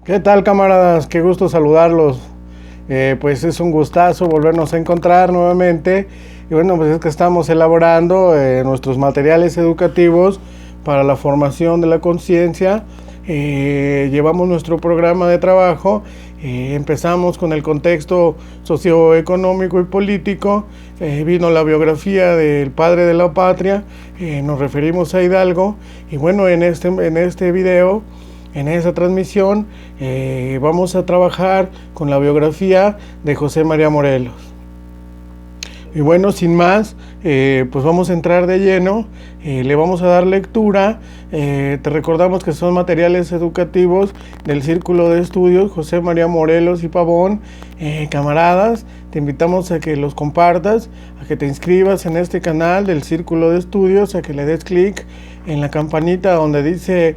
¿Qué tal, camaradas? Qué gusto saludarlos. Pues es un gustazo volvernos a encontrar nuevamente. Y bueno, pues es que estamos elaborando nuestros materiales educativos para la formación de la conciencia. Llevamos nuestro programa de trabajo. Empezamos con el contexto socioeconómico y político. Vino la biografía del padre de la patria. Nos referimos a Hidalgo. Y bueno, en este video, en esa transmisión, vamos a trabajar con la biografía de José María Morelos. Y bueno, sin más, pues vamos a entrar de lleno, le vamos a dar lectura. Te recordamos que son materiales educativos del Círculo de Estudios José María Morelos y Pavón. Camaradas, te invitamos a que los compartas, a que te inscribas en este canal del Círculo de Estudios, a que le des clic en la campanita donde dice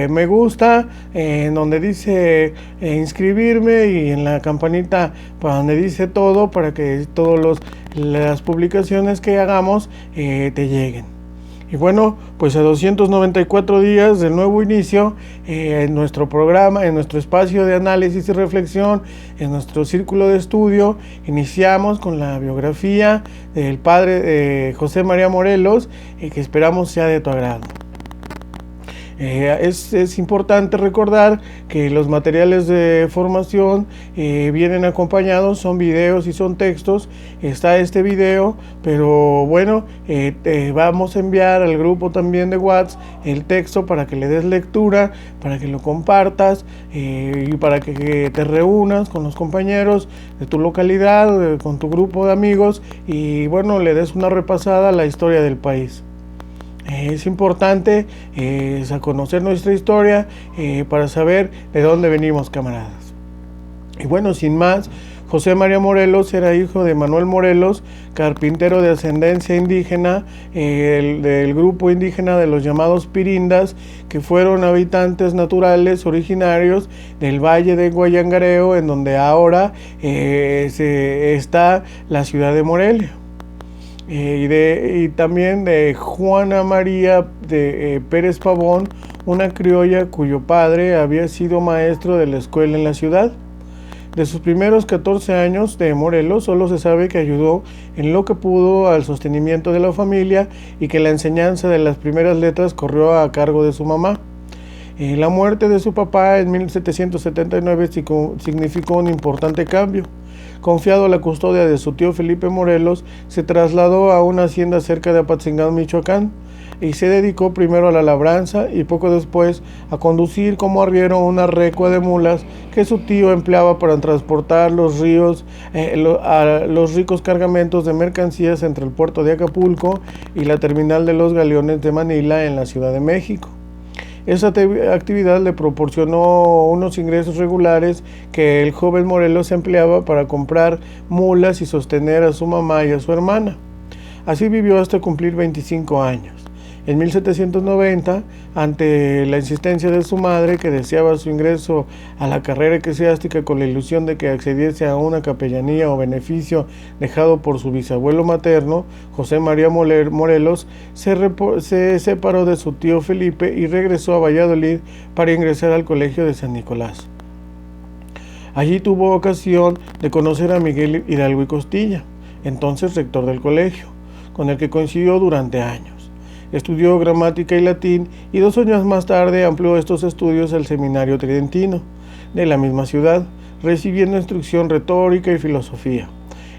me gusta, en donde dice inscribirme, y en la campanita para donde dice todo, para que todas las publicaciones que hagamos te lleguen. Y bueno, pues a 294 días del nuevo inicio, en nuestro programa, en nuestro espacio de análisis y reflexión, en nuestro círculo de estudio, iniciamos con la biografía del padre José María Morelos, que esperamos sea de tu agrado. Es importante recordar que los materiales de formación vienen acompañados, son videos y son textos. Está este video, pero bueno, vamos a enviar al grupo también de WhatsApp el texto para que le des lectura, para que lo compartas y para que te reúnas con los compañeros de tu localidad, con tu grupo de amigos, y bueno, le des una repasada a la historia del país. Es importante conocer nuestra historia para saber de dónde venimos, camaradas. Y bueno, sin más, José María Morelos era hijo de Manuel Morelos, carpintero de ascendencia indígena, del grupo indígena de los llamados Pirindas, que fueron habitantes naturales originarios del Valle de Guayangareo, en donde ahora está la ciudad de Morelia. Y también de Juana María de Pérez Pavón, una criolla cuyo padre había sido maestro de la escuela en la ciudad. De sus primeros 14 años de Morelos, solo se sabe que ayudó en lo que pudo al sostenimiento de la familia y que la enseñanza de las primeras letras corrió a cargo de su mamá. La muerte de su papá en 1779 significó un importante cambio. Confiado a la custodia de su tío Felipe Morelos, se trasladó a una hacienda cerca de Apatzingán, Michoacán, y se dedicó primero a la labranza y poco después a conducir como arriero una recua de mulas que su tío empleaba para transportar los ricos cargamentos de mercancías entre el puerto de Acapulco y la terminal de los galeones de Manila en la Ciudad de México. Esa actividad le proporcionó unos ingresos regulares que el joven Morelos empleaba para comprar mulas y sostener a su mamá y a su hermana. Así vivió hasta cumplir 25 años. En 1790, ante la insistencia de su madre, que deseaba su ingreso a la carrera eclesiástica con la ilusión de que accediese a una capellanía o beneficio dejado por su bisabuelo materno, José María Morelos se separó de su tío Felipe y regresó a Valladolid para ingresar al colegio de San Nicolás. Allí tuvo ocasión de conocer a Miguel Hidalgo y Costilla, entonces rector del colegio, con el que coincidió durante años. Estudió gramática y latín y 2 años más tarde amplió estos estudios al Seminario Tridentino de la misma ciudad, recibiendo instrucción retórica y filosofía.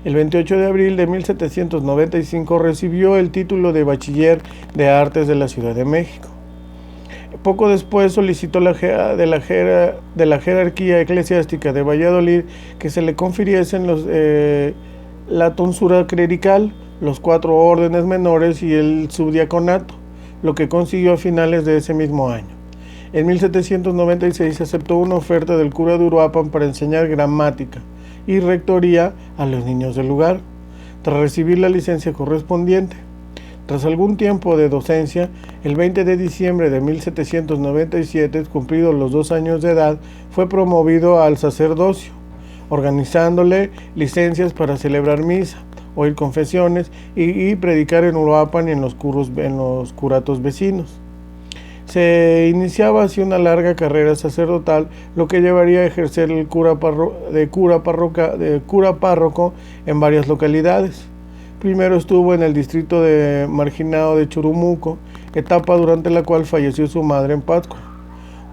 El 28 de abril de 1795 recibió el título de Bachiller de Artes de la Ciudad de México. Poco después solicitó de la jerarquía eclesiástica de Valladolid que se le confiriesen la tonsura clerical, los 4 órdenes menores y el subdiaconato, lo que consiguió a finales de ese mismo año. En 1796 aceptó una oferta del cura de Uruapan para enseñar gramática y rectoría a los niños del lugar, tras recibir la licencia correspondiente. Tras algún tiempo de docencia, el 20 de diciembre de 1797, cumplidos los 2 años de edad, fue promovido al sacerdocio, organizándole licencias para celebrar misa, oír confesiones y predicar en Uruapan y en los curatos vecinos. Se iniciaba así una larga carrera sacerdotal, lo que llevaría a ejercer el cura párroco en varias localidades. Primero estuvo en el distrito marginado de Churumuco, etapa durante la cual falleció su madre en Pátzcuaro.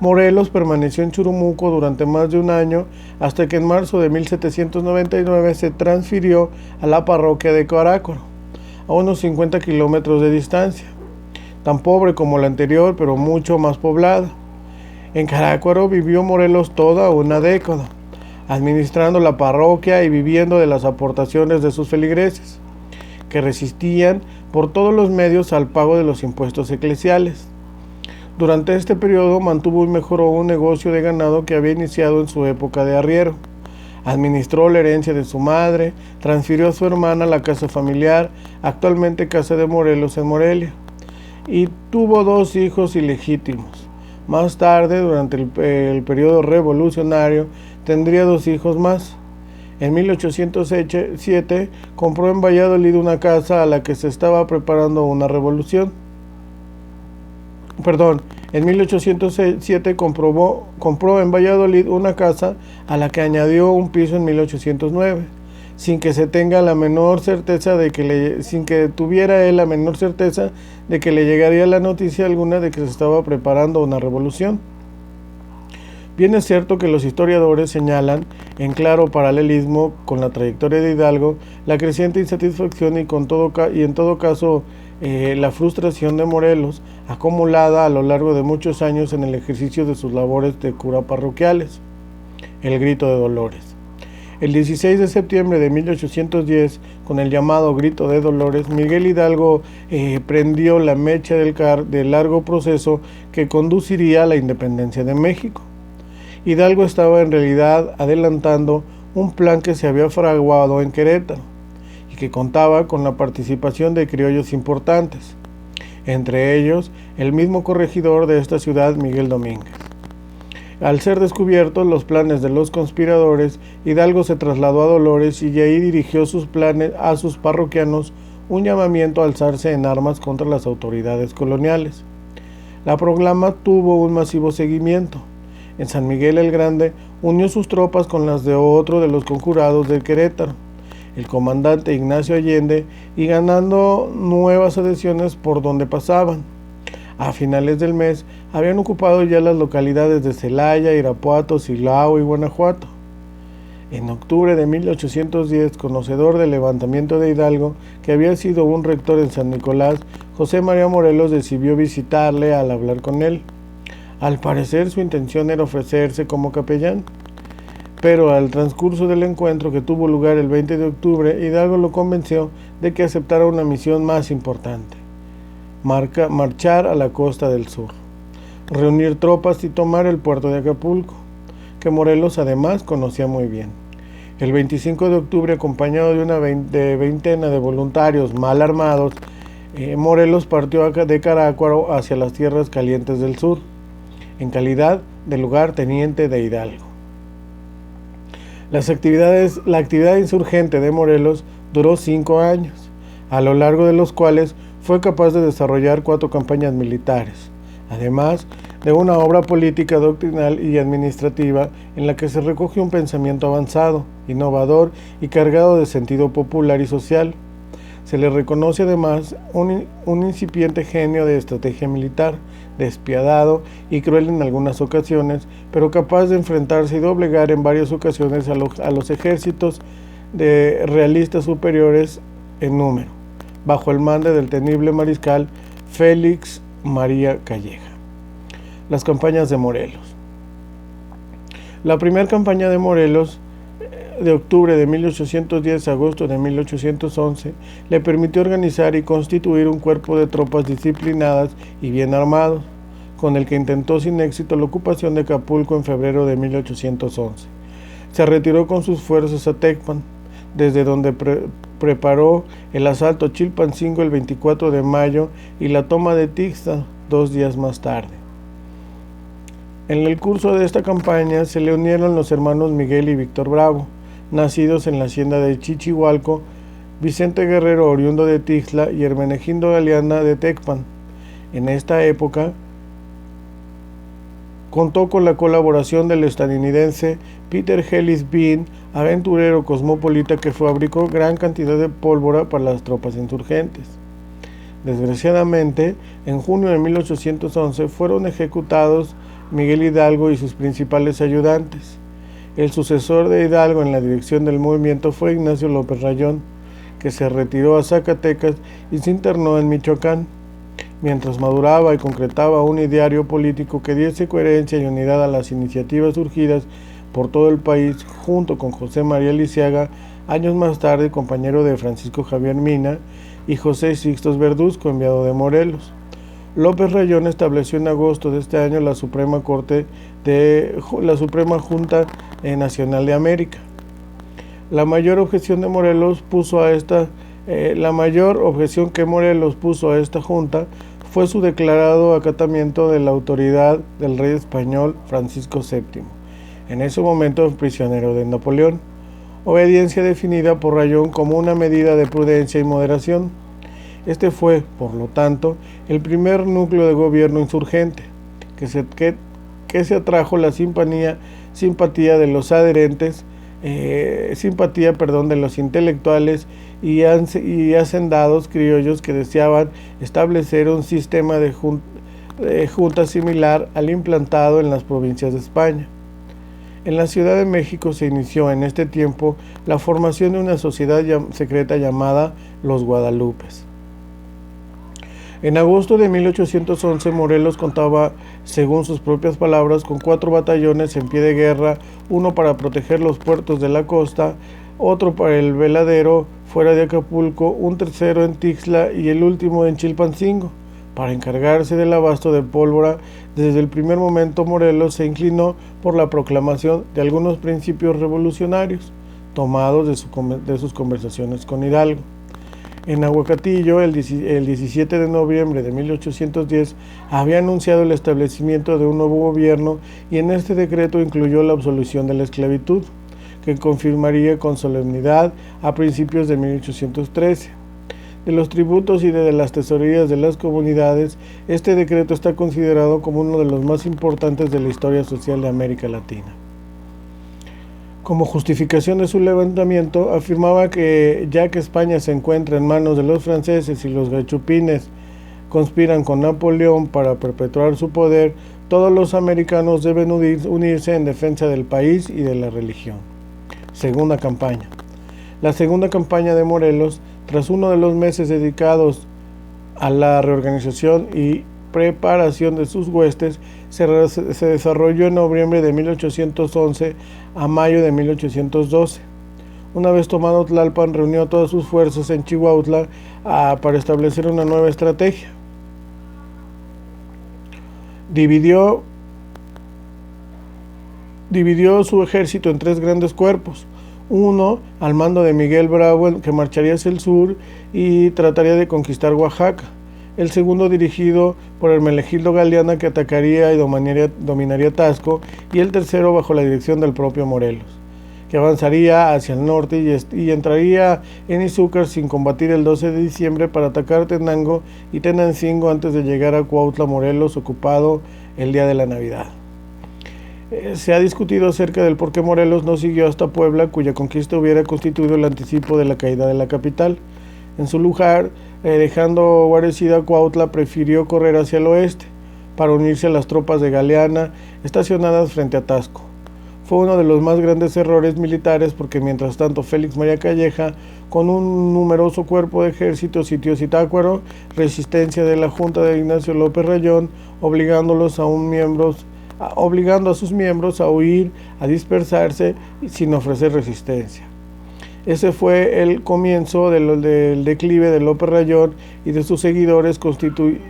Morelos permaneció en Churumuco durante más de un año, hasta que en marzo de 1799 se transfirió a la parroquia de Carácuaro, a unos 50 kilómetros de distancia, tan pobre como la anterior, pero mucho más poblada. En Carácuaro vivió Morelos toda una década, administrando la parroquia y viviendo de las aportaciones de sus feligreses, que resistían por todos los medios al pago de los impuestos eclesiales. Durante este periodo mantuvo y mejoró un negocio de ganado que había iniciado en su época de arriero. Administró la herencia de su madre, transfirió a su hermana la casa familiar, actualmente Casa de Morelos en Morelia, y tuvo 2 hijos ilegítimos. Más tarde, durante el periodo revolucionario, tendría 2 hijos más. En 1807 compró en Valladolid una casa a la que se estaba preparando una revolución. En 1807 compró en Valladolid una casa a la que añadió un piso en 1809, sin que tuviera la menor certeza de que le llegaría la noticia alguna de que se estaba preparando una revolución. Bien es cierto que los historiadores señalan, en claro paralelismo con la trayectoria de Hidalgo, la creciente insatisfacción y en todo caso la frustración de Morelos, acumulada a lo largo de muchos años en el ejercicio de sus labores de cura parroquiales. El grito de Dolores. El 16 de septiembre de 1810, con el llamado Grito de Dolores, Miguel Hidalgo prendió la mecha del largo proceso que conduciría a la independencia de México. Hidalgo estaba en realidad adelantando un plan que se había fraguado en Querétaro y que contaba con la participación de criollos importantes, entre ellos el mismo corregidor de esta ciudad, Miguel Domínguez. Al ser descubiertos los planes de los conspiradores, Hidalgo se trasladó a Dolores y ahí dirigió a sus parroquianos un llamamiento a alzarse en armas contra las autoridades coloniales. La proclama tuvo un masivo seguimiento. En San Miguel el Grande unió sus tropas con las de otro de los conjurados de Querétaro, el comandante Ignacio Allende, y ganando nuevas adhesiones por donde pasaban. A finales del mes habían ocupado ya las localidades de Celaya, Irapuato, Silao y Guanajuato. En octubre de 1810, conocedor del levantamiento de Hidalgo, que había sido un rector en San Nicolás, José María Morelos decidió visitarle al hablar con él. Al parecer su intención era ofrecerse como capellán, pero al transcurso del encuentro que tuvo lugar el 20 de octubre, Hidalgo lo convenció de que aceptara una misión más importante: marchar a la costa del sur, reunir tropas y tomar el puerto de Acapulco, que Morelos además conocía muy bien. El 25 de octubre, acompañado de una veintena de voluntarios mal armados, Morelos partió de Carácuaro hacia las tierras calientes del sur, en calidad de lugarteniente de Hidalgo. La actividad insurgente de Morelos duró 5 años, a lo largo de los cuales fue capaz de desarrollar 4 campañas militares, además de una obra política, doctrinal y administrativa en la que se recogió un pensamiento avanzado, innovador y cargado de sentido popular y social. Se le reconoce además un incipiente genio de estrategia militar, despiadado y cruel en algunas ocasiones, pero capaz de enfrentarse y doblegar en varias ocasiones a los ejércitos de realistas superiores en número, bajo el mando del temible mariscal Félix María Calleja. Las campañas de Morelos. La primera campaña de Morelos, de octubre de 1810 a agosto de 1811, le permitió organizar y constituir un cuerpo de tropas disciplinadas y bien armados, con el que intentó sin éxito la ocupación de Acapulco en febrero de 1811. Se retiró con sus fuerzas a Tecpan, desde donde preparó el asalto a Chilpancingo el 24 de mayo y la toma de Tixta 2 días más tarde. En el curso de esta campaña se le unieron los hermanos Miguel y Víctor Bravo, nacidos en la hacienda de Chichihualco, Vicente Guerrero, oriundo de Tixla, y Hermenegildo Galeana de Tecpan. En esta época Contó con la colaboración del estadounidense Peter Ellis Bean, aventurero cosmopolita que fabricó gran cantidad de pólvora para las tropas insurgentes. Desgraciadamente, en junio de 1811 fueron ejecutados Miguel Hidalgo y sus principales ayudantes. El sucesor de Hidalgo en la dirección del movimiento fue Ignacio López Rayón, que se retiró a Zacatecas y se internó en Michoacán, mientras maduraba y concretaba un ideario político que diese coherencia y unidad a las iniciativas surgidas por todo el país, junto con José María Lisiaga, años más tarde compañero de Francisco Javier Mina, y José Sixtos Verduzco, enviado de Morelos. López Rayón estableció en agosto de este año la Suprema Junta Nacional de América. La mayor objeción que Morelos puso a esta junta fue su declarado acatamiento de la autoridad del rey español Francisco VII, en ese momento prisionero de Napoleón, obediencia definida por Rayón como una medida de prudencia y moderación. Este fue, por lo tanto, el primer núcleo de gobierno insurgente, que se atrajo la simpatía de los adherentes, de los intelectuales y hacendados criollos que deseaban establecer un sistema de junta similar al implantado en las provincias de España. En la Ciudad de México se inició en este tiempo la formación de una sociedad secreta llamada los Guadalupes. En agosto de 1811, Morelos contaba, según sus propias palabras, con 4 batallones en pie de guerra, uno para proteger los puertos de la costa, otro para el veladero fuera de Acapulco, un tercero en Tixla y el último en Chilpancingo, para encargarse del abasto de pólvora. Desde el primer momento Morelos se inclinó por la proclamación de algunos principios revolucionarios, tomados de sus conversaciones con Hidalgo. En Aguacatillo, el 17 de noviembre de 1810, había anunciado el establecimiento de un nuevo gobierno y en este decreto incluyó la absolución de la esclavitud, que confirmaría con solemnidad a principios de 1813. De los tributos y de las tesorerías de las comunidades, este decreto está considerado como uno de los más importantes de la historia social de América Latina. Como justificación de su levantamiento, afirmaba que ya que España se encuentra en manos de los franceses y los gachupines conspiran con Napoleón para perpetuar su poder, todos los americanos deben unirse en defensa del país y de la religión. Segunda campaña. La segunda campaña de Morelos, tras uno de los meses dedicados a la reorganización y preparación de sus huestes, se desarrolló en noviembre de 1811 a mayo de 1812. Una vez tomado Tlalpan, reunió todas sus fuerzas en Chihuahua para establecer una nueva estrategia. Dividió su ejército en 3 grandes cuerpos. Uno al mando de Miguel Bravo, que marcharía hacia el sur y trataría de conquistar Oaxaca. El segundo dirigido por Hermenegildo Galeana, que atacaría y dominaría Taxco, y el tercero bajo la dirección del propio Morelos, que avanzaría hacia el norte y entraría en Izúcar sin combatir el 12 de diciembre para atacar Tenango y Tenancingo antes de llegar a Cuautla, Morelos, ocupado el día de la Navidad. Se ha discutido acerca del por qué Morelos no siguió hasta Puebla, cuya conquista hubiera constituido el anticipo de la caída de la capital. En su lugar, dejando guarecida Cuautla, prefirió correr hacia el oeste para unirse a las tropas de Galeana estacionadas frente a Taxco. Fue uno de los más grandes errores militares porque mientras tanto Félix María Calleja, con un numeroso cuerpo de ejército, sitió Zitácuaro, resistencia de la Junta de Ignacio López Rayón, obligando a sus miembros a huir, a dispersarse sin ofrecer resistencia. Ese fue el comienzo del declive de López Rayón y de sus seguidores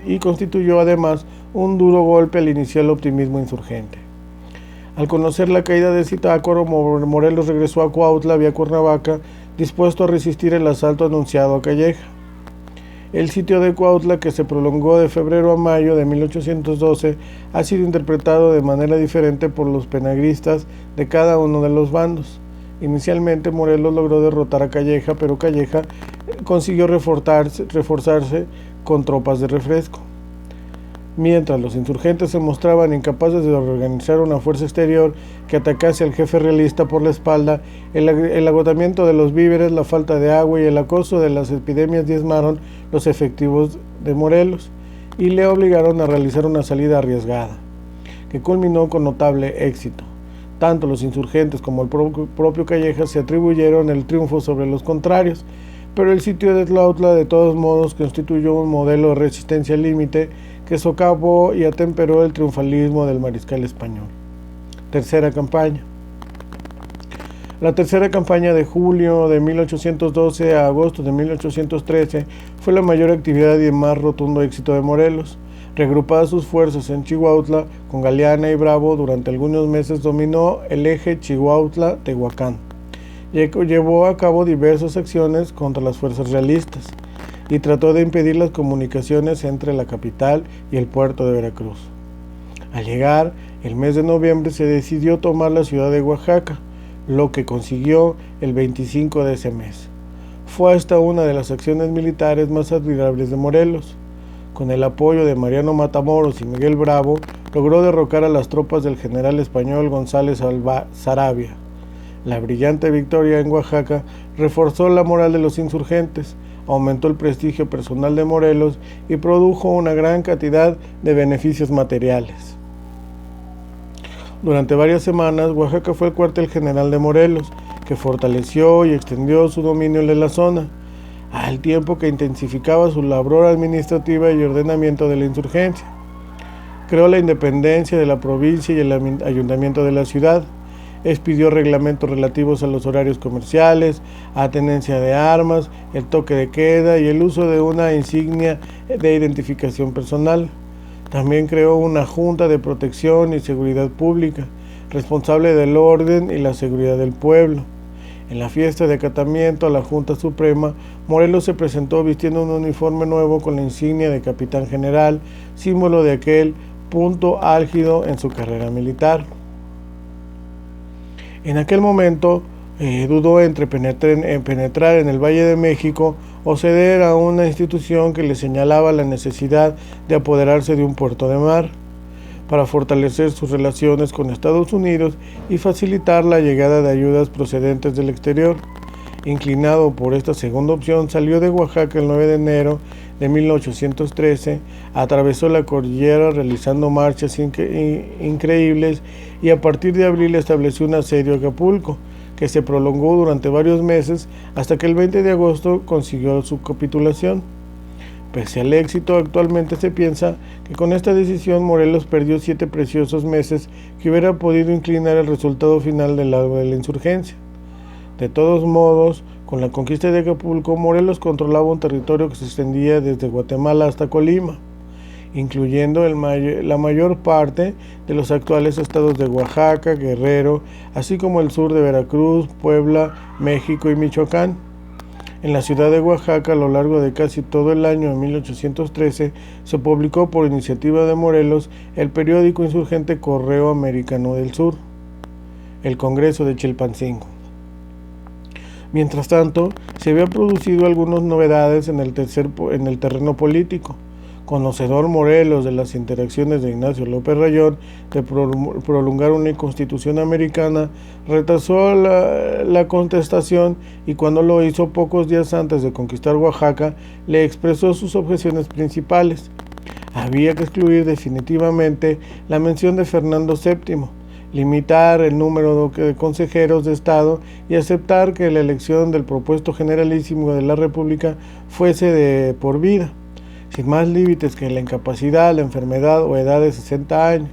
y constituyó además un duro golpe al inicial optimismo insurgente. Al conocer la caída de Zitácuaro, Morelos regresó a Cuautla vía Cuernavaca, dispuesto a resistir el asalto anunciado a Calleja. El sitio de Cuautla, que se prolongó de febrero a mayo de 1812, ha sido interpretado de manera diferente por los penagristas de cada uno de los bandos. Inicialmente Morelos logró derrotar a Calleja, pero Calleja consiguió reforzarse con tropas de refresco. Mientras los insurgentes se mostraban incapaces de organizar una fuerza exterior que atacase al jefe realista por la espalda, el agotamiento de los víveres, la falta de agua y el acoso de las epidemias diezmaron los efectivos de Morelos y le obligaron a realizar una salida arriesgada, que culminó con notable éxito. Tanto los insurgentes como el propio Callejas se atribuyeron el triunfo sobre los contrarios, pero el sitio de Tlautla de todos modos constituyó un modelo de resistencia al límite que socavó y atemperó el triunfalismo del mariscal español. Tercera campaña. La tercera campaña, de julio de 1812 a agosto de 1813, fue la mayor actividad y el más rotundo éxito de Morelos. Reagrupadas sus fuerzas en Chihuahua, con Galeana y Bravo, durante algunos meses dominó el eje Chihuahua-Tehuacán. Llevó a cabo diversas acciones contra las fuerzas realistas y trató de impedir las comunicaciones entre la capital y el puerto de Veracruz. Al llegar el mes de noviembre se decidió tomar la ciudad de Oaxaca, lo que consiguió el 25 de ese mes. Fue esta una de las acciones militares más admirables de Morelos. Con el apoyo de Mariano Matamoros y Miguel Bravo, logró derrocar a las tropas del general español González Saravia. La brillante victoria en Oaxaca reforzó la moral de los insurgentes, aumentó el prestigio personal de Morelos y produjo una gran cantidad de beneficios materiales. Durante varias semanas, Oaxaca fue el cuartel general de Morelos, que fortaleció y extendió su dominio en la zona, al tiempo que intensificaba su labor administrativa y ordenamiento de la insurgencia. Creó la independencia de la provincia y el ayuntamiento de la ciudad. Expidió reglamentos relativos a los horarios comerciales, a tenencia de armas, el toque de queda y el uso de una insignia de identificación personal. También creó una Junta de Protección y Seguridad Pública, responsable del orden y la seguridad del pueblo. En la fiesta de acatamiento a la Junta Suprema, Morelos se presentó vistiendo un uniforme nuevo con la insignia de capitán general, símbolo de aquel punto álgido en su carrera militar. En aquel momento dudó entre penetrar en el Valle de México o ceder a una institución que le señalaba la necesidad de apoderarse de un puerto de mar, para fortalecer sus relaciones con Estados Unidos y facilitar la llegada de ayudas procedentes del exterior. Inclinado por esta segunda opción, salió de Oaxaca el 9 de enero de 1813, atravesó la cordillera realizando marchas increíbles y a partir de abril estableció un asedio a Acapulco, que se prolongó durante varios meses hasta que el 20 de agosto consiguió su capitulación. Pese al éxito, actualmente se piensa que con esta decisión Morelos perdió 7 preciosos meses que hubiera podido inclinar el resultado final del lado de la insurgencia. De todos modos, con la conquista de Acapulco, Morelos controlaba un territorio que se extendía desde Guatemala hasta Colima, incluyendo la mayor parte de los actuales estados de Oaxaca, Guerrero, así como el sur de Veracruz, Puebla, México y Michoacán. En la ciudad de Oaxaca, a lo largo de casi todo el año de 1813, se publicó por iniciativa de Morelos el periódico insurgente Correo Americano del Sur, el Congreso de Chilpancingo. Mientras tanto, se habían producido algunas novedades en el terreno político. Conocedor Morelos de las interacciones de Ignacio López Rayón de prolongar una constitución americana, retrasó la contestación y cuando lo hizo pocos días antes de conquistar Oaxaca, le expresó sus objeciones principales. Había que excluir definitivamente la mención de Fernando VII, limitar el número de consejeros de Estado y aceptar que la elección del propuesto generalísimo de la República fuese de por vida, sin más límites que la incapacidad, la enfermedad o edad de 60 años.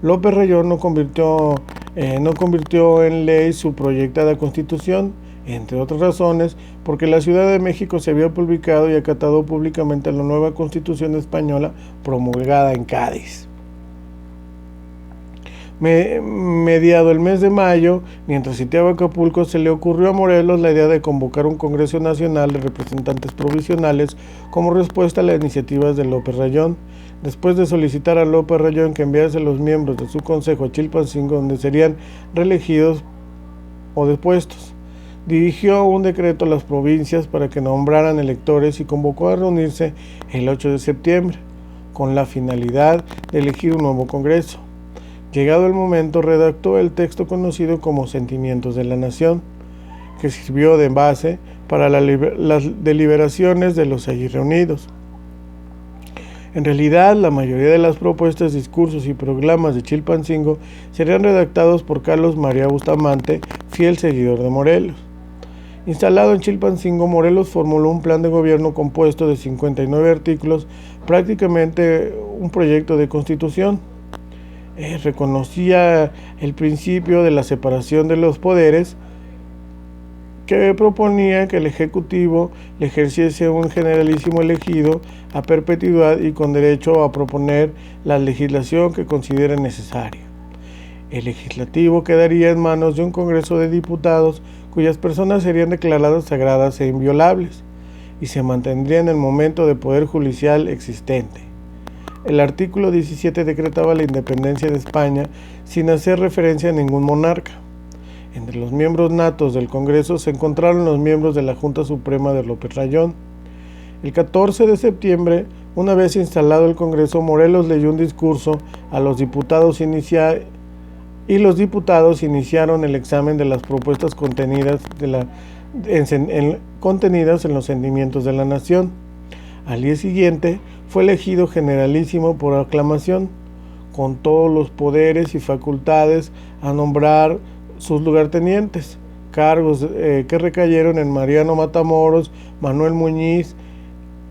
López Rayón no convirtió en ley su proyectada constitución, entre otras razones, porque la Ciudad de México se había publicado y acatado públicamente la nueva Constitución española promulgada en Cádiz. Mediado el mes de mayo, mientras sitiaba Acapulco, se le ocurrió a Morelos la idea de convocar un Congreso Nacional de Representantes Provisionales como respuesta a las iniciativas de López Rayón. Después de solicitar a López Rayón que enviase a los miembros de su consejo a Chilpancingo, donde serían reelegidos o depuestos, dirigió un decreto a las provincias para que nombraran electores y convocó a reunirse el 8 de septiembre. con la finalidad de elegir un nuevo Congreso. Llegado el momento, redactó el texto conocido como Sentimientos de la Nación, que sirvió de base para las deliberaciones de los allí reunidos. En realidad, la mayoría de las propuestas, discursos y proclamas de Chilpancingo serían redactados por Carlos María Bustamante, fiel seguidor de Morelos. Instalado en Chilpancingo, Morelos formuló un plan de gobierno compuesto de 59 artículos, prácticamente un proyecto de constitución. Reconocía el principio de la separación de los poderes, que proponía que el Ejecutivo le ejerciese un generalísimo elegido a perpetuidad y con derecho a proponer la legislación que considere necesaria. El Legislativo quedaría en manos de un Congreso de Diputados cuyas personas serían declaradas sagradas e inviolables y se mantendría en el momento de poder judicial existente. El artículo 17 decretaba la independencia de España sin hacer referencia a ningún monarca. Entre los miembros natos del Congreso se encontraron los miembros de la Junta Suprema de López Rayón. El 14 de septiembre, una vez instalado el Congreso, Morelos leyó un discurso a los diputados y los diputados iniciaron el examen de las propuestas contenidas en los Sentimientos de la Nación. Al día siguiente fue elegido generalísimo por aclamación, con todos los poderes y facultades a nombrar sus lugartenientes, cargos que recayeron en Mariano Matamoros, Manuel Muñiz.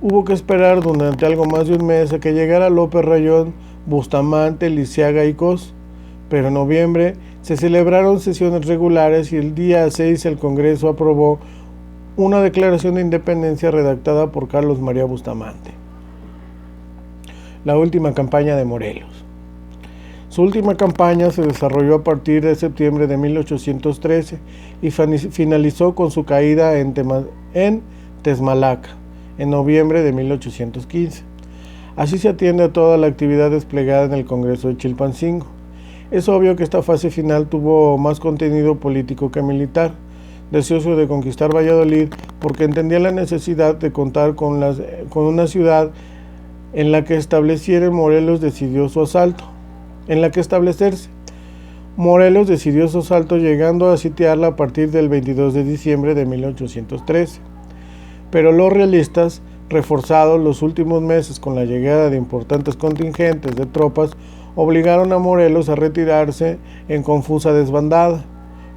Hubo que esperar durante algo más de un mes a que llegara López Rayón, Bustamante, Lisiaga y Cos, pero en noviembre se celebraron sesiones regulares y el día 6 el Congreso aprobó una declaración de independencia redactada por Carlos María Bustamante. La última campaña de Morelos. Su última campaña se desarrolló a partir de septiembre de 1813 y finalizó con su caída en Tesmalaca, en noviembre de 1815. Así se atiende a toda la actividad desplegada en el Congreso de Chilpancingo. Es obvio que esta fase final tuvo más contenido político que militar, deseoso de conquistar Valladolid porque entendía la necesidad de contar con una ciudad en la que establecerse. Morelos decidió su asalto, llegando a sitiarla a partir del 22 de diciembre de 1813. Pero los realistas, reforzados los últimos meses con la llegada de importantes contingentes de tropas, obligaron a Morelos a retirarse en confusa desbandada,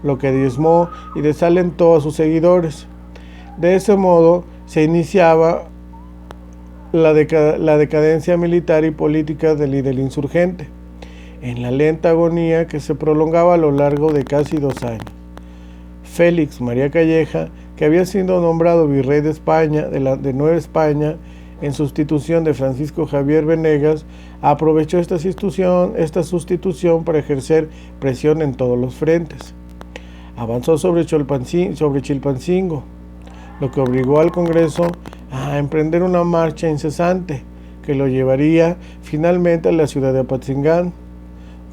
lo que diezmó y desalentó a sus seguidores. De ese modo se iniciaba la decadencia militar y política del líder insurgente, en la lenta agonía que se prolongaba a lo largo de casi 2 años. Félix María Calleja, que había sido nombrado virrey de España, de Nueva España, en sustitución de Francisco Javier Venegas, aprovechó esta sustitución para ejercer presión en todos los frentes. Avanzó sobre Chilpancingo, lo que obligó al Congreso a emprender una marcha incesante que lo llevaría finalmente a la ciudad de Apatzingán,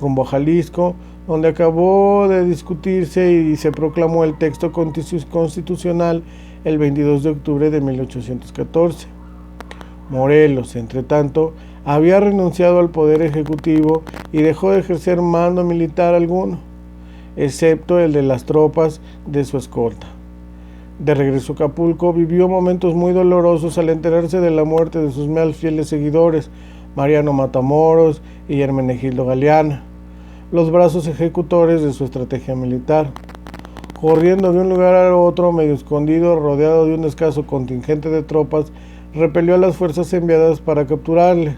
rumbo a Jalisco, donde acabó de discutirse y se proclamó el texto constitucional el 22 de octubre de 1814. Morelos, entre tanto, había renunciado al poder ejecutivo y dejó de ejercer mando militar alguno, excepto el de las tropas de su escolta. De regreso a Acapulco, vivió momentos muy dolorosos al enterarse de la muerte de sus más fieles seguidores, Mariano Matamoros y Hermenegildo Galeana, los brazos ejecutores de su estrategia militar. Corriendo de un lugar a otro, medio escondido, rodeado de un escaso contingente de tropas, repelió a las fuerzas enviadas para capturarle.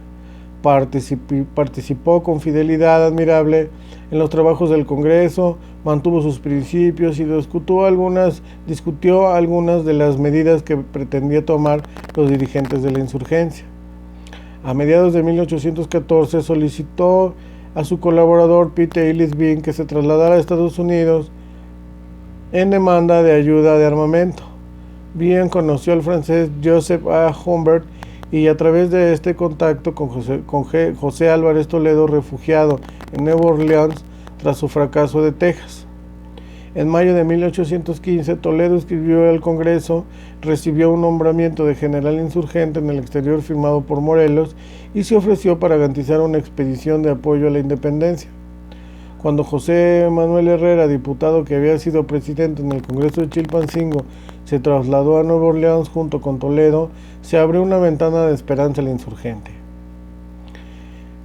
Participó con fidelidad admirable en los trabajos del Congreso, mantuvo sus principios y discutió algunas de las medidas que pretendía tomar los dirigentes de la insurgencia. A mediados de 1814 solicitó a su colaborador Peter Ellis Bean que se trasladara a Estados Unidos en demanda de ayuda de armamento. Bean conoció al francés Joseph A. Humbert y a través de este contacto con José Álvarez Toledo, refugiado en Nueva Orleans tras su fracaso de Texas. En mayo de 1815, Toledo escribió al Congreso, recibió un nombramiento de general insurgente en el exterior firmado por Morelos y se ofreció para garantizar una expedición de apoyo a la independencia. Cuando José Manuel Herrera, diputado que había sido presidente en el Congreso de Chilpancingo, se trasladó a Nueva Orleans junto con Toledo, se abrió una ventana de esperanza al insurgente.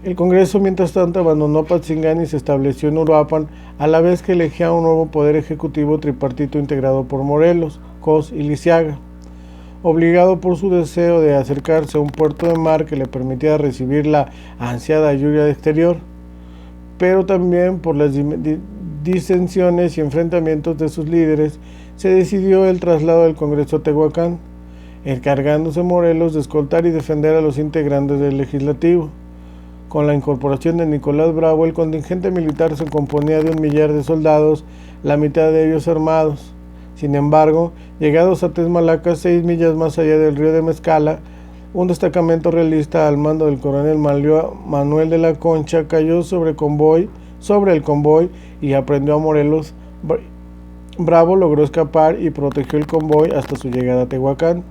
El Congreso, mientras tanto, abandonó Apatzingán y se estableció en Uruapan, a la vez que elegía un nuevo poder ejecutivo tripartito integrado por Morelos, Cos y Lisiaga. Obligado por su deseo de acercarse a un puerto de mar que le permitiera recibir la ansiada ayuda exterior, pero también por las disensiones y enfrentamientos de sus líderes, se decidió el traslado del Congreso a Tehuacán, encargándose Morelos de escoltar y defender a los integrantes del legislativo. Con la incorporación de Nicolás Bravo, el contingente militar se componía de 1 millar de soldados, la mitad de ellos armados. Sin embargo, llegados a Tesmalaca, 6 millas más allá del río de Mezcala, un destacamento realista al mando del coronel Manuel de la Concha cayó sobre el convoy y aprendió a Morelos. Bravo logró escapar y protegió el convoy hasta su llegada a Tehuacán.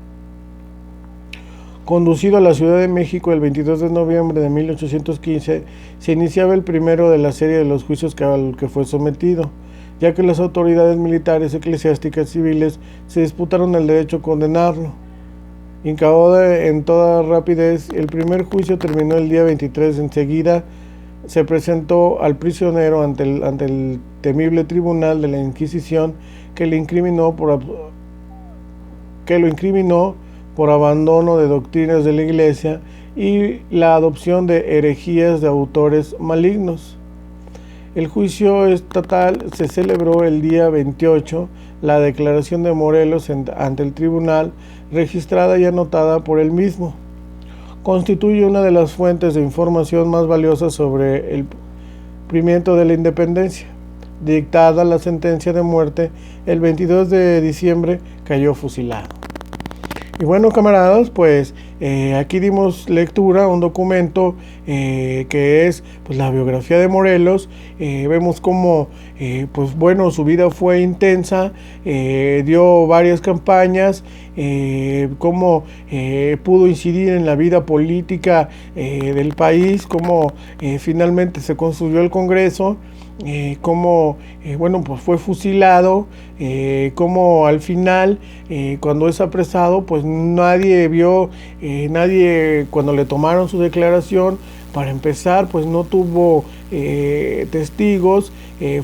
Conducido a la Ciudad de México el 22 de noviembre de 1815, se iniciaba el primero de la serie de los juicios al que fue sometido, ya que las autoridades militares, eclesiásticas y civiles se disputaron el derecho a condenarlo. Incauto en toda rapidez, el primer juicio terminó el día 23. Enseguida se presentó al prisionero ante el temible tribunal de la Inquisición, que lo incriminó por abandono de doctrinas de la Iglesia y la adopción de herejías de autores malignos. El juicio estatal se celebró el día 28. La declaración de Morelos ante el tribunal, registrada y anotada por él mismo, constituye una de las fuentes de información más valiosas sobre el cumplimiento de la independencia. Dictada la sentencia de muerte, el 22 de diciembre cayó fusilado. Y bueno, camaradas, pues aquí dimos lectura a un documento que es pues, la biografía de Morelos. Vemos cómo pues bueno, su vida fue intensa, dio varias campañas, cómo pudo incidir en la vida política del país, cómo finalmente se construyó el Congreso, cómo bueno, pues fue fusilado, cómo al final cuando es apresado pues nadie vio, nadie cuando le tomaron su declaración, para empezar pues no tuvo testigos,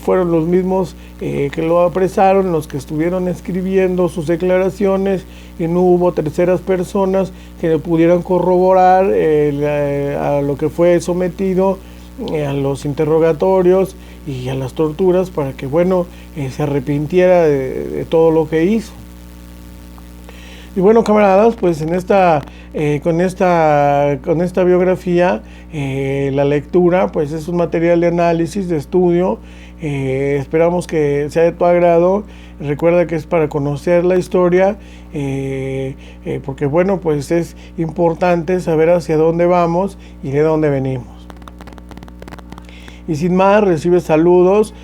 fueron los mismos que lo apresaron los que estuvieron escribiendo sus declaraciones, y no hubo terceras personas que pudieran corroborar a lo que fue sometido, a los interrogatorios y a las torturas, para que bueno, se arrepintiera de todo lo que hizo. Y bueno, camaradas, pues en con esta biografía, la lectura pues es un material de análisis, de estudio. Esperamos que sea de tu agrado. Recuerda que es para conocer la historia, porque bueno, pues es importante saber hacia dónde vamos y de dónde venimos. Y sin más, recibe saludos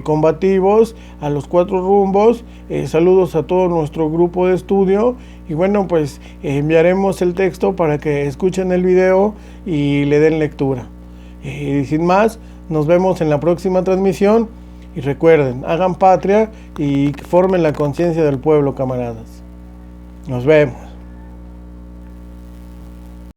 combativos a los 4 rumbos, saludos a todo nuestro grupo de estudio, y bueno, pues enviaremos el texto para que escuchen el video y le den lectura. Y sin más, nos vemos en la próxima transmisión, y recuerden, hagan patria y formen la conciencia del pueblo, camaradas. Nos vemos.